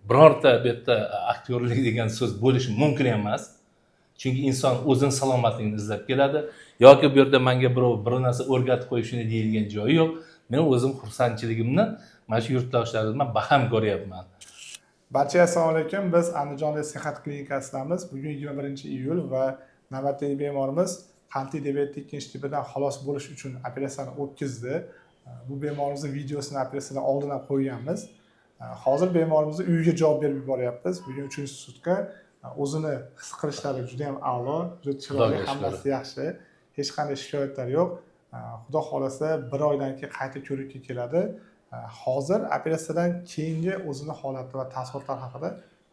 birorta bu yerda aktyorlik degan so'z bo'lishi mumkin emas. Chunki inson o'zini salomatligini izlab keladi yoki bu yerda menga birov bir narsa o'rgatib qo'yishini deyilgan joyi yo'q. Men o'zim xursandchiligimni mana shu yurtdoshlarim bilan baham ko'ryapman. Barchaga assalomu alaykum. Biz Andijonda sihat klinikasidamiz. Bugun 21-iyul va navbatdagi bemorimiz qandli diabetni ikkinchi tipidan xalos bo'lish uchun operatsiyani o'tkazdi. Bu bemorimizni videosini operatsiyadan oldin ham qo'yganmiz. Hozir bemorimizni uyiga javob berib yuboryapmiz. Bugun 3-sutka. O'zini his qilishlari juda ham a'lo, juda chiroyli, hammasi yaxshi. Hech qanday shikoyatlar yo'q. Xudo xolasa 1 oydan keyin qayta ko'rikka keladi. Hozir operatsiyadan keyingi o'zini holati va taassurotlari haqida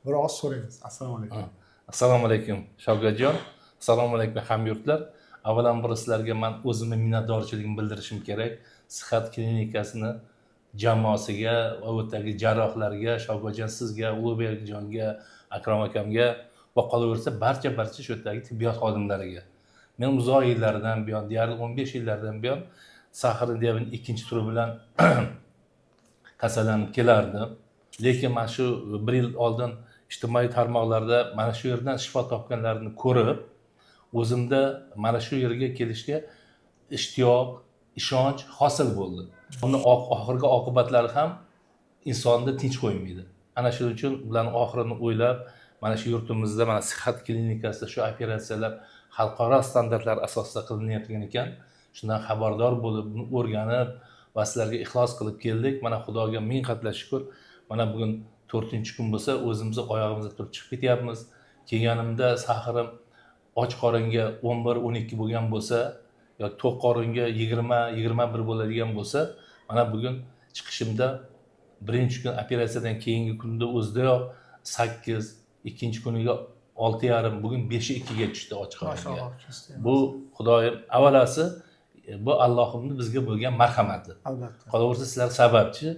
biroz so'raymiz. Assalomu alaykum. Assalomu alaykum Shavkatjon. Assalomu alaykum hamyurtlar. Avvalambor sizlarga men o'zimning minnatdorchiligimni bildirishim kerak. Sihat klinikasini jamoasiga va o'tdagi jarrohlarga, Shavkatjon sizga, Ulug'bekjonga, Akrom akamga va qolaversa barcha shu yerdagi tibbiyot xodimlariga. Men uzoq yillardan buyon, deyarli 15 yillardan buyon sahar diabetining ikkinchi turi bilan kasallanib kelardim. Lekin mana shu 1 yil oldin ijtimoiy tarmoqlarda mana shu yerdan shifo topganlarni ko'rib, o'zimda mana shu yerga kelishga ishtiyoq, ishonch hosil bo'ldi. Uni oxirgi oqibatlari ham insonni tinch qo'ymaydi. Ana shuning uchun ularning oxirini o'ylab, mana shu yurtimizda mana sihat klinikasida shu operatsiyalar xalqaro standartlar asosida qilinayotgan ekan. Shundan xabardor bo'lib, o'rganib va sizlarga ixlos qilib keldik. Mana Xudoga ming qatla shukr. Mana bugun 4-kun bo'lsa, o'zimizni oyog'imizda turib chiqib ketyapmiz. Kelganimda saharim och qoringa 11-12 bo'lgan bo'lsa, yoki to'q qoringa 20-21 bo'ladigan bo'lsa, mana bugun chiqishimda 1-kun operatsiyadan keyingi kunda o'zidayoq 8, ikkinchi kuniga 6,5, bugun 5-2 ga tushdi och qoringa. Bu Xudoyim avalasi bu Allohimning bizga bo'lgan marhamati. Albatta. Qolaversa sizlar sababchi.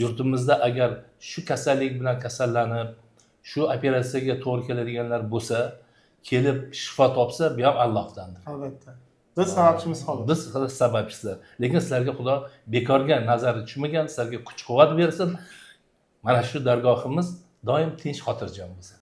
Yurtimizda agar shu kasallik bilan kasallanib, shu operatsiyaga to'g'ri keladiganlar bo'lsa, kelib shifo topsa, bu ham Allohdandir. Albatta. Biz sababchimiz xolos. Biz sababchisizlar. Lekin sizlarga Xudo bekorga nazari tushmagan, sizlarga kuch-quvvat bersin. Mana shu dargohimiz doim tinch xotirjam bo'lsin.